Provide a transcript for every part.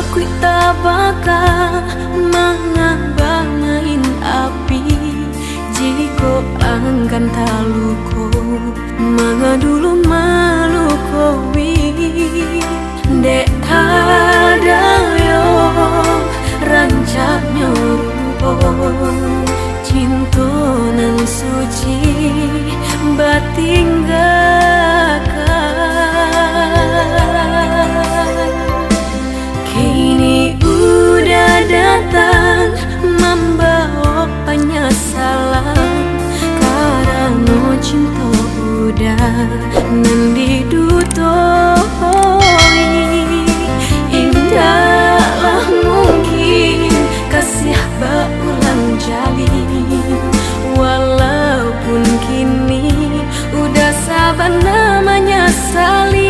Aku tak bakal mengabang main api jika angkan taluko mengadulu malukowi dek ada yo rancaknya cinta nan suci batinggalkan. Kini udah datang membawa penyesalan karena cinta udah mendidutoi. Indahlah mungkin kasih berulang jalin, walaupun kini udah sabar namanya saling.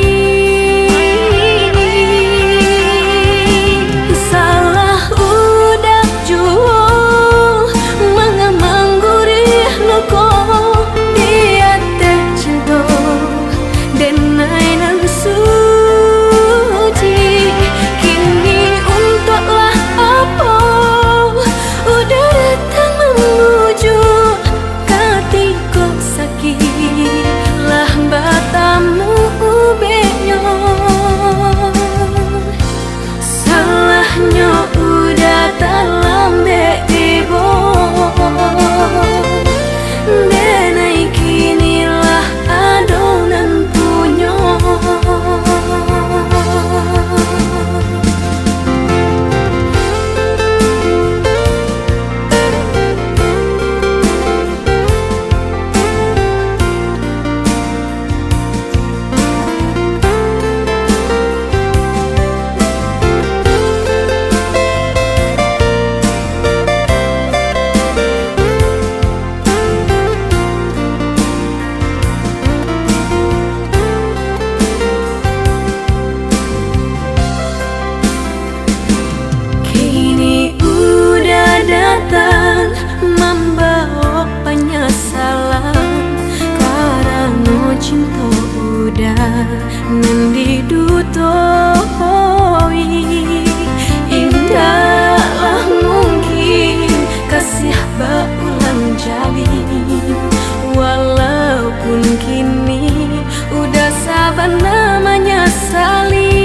Membawa penyesalan karena cinta udah mendidutoi. Indahlah mungkin kasih berulang jalin, walaupun kini udah sabar namanya saling.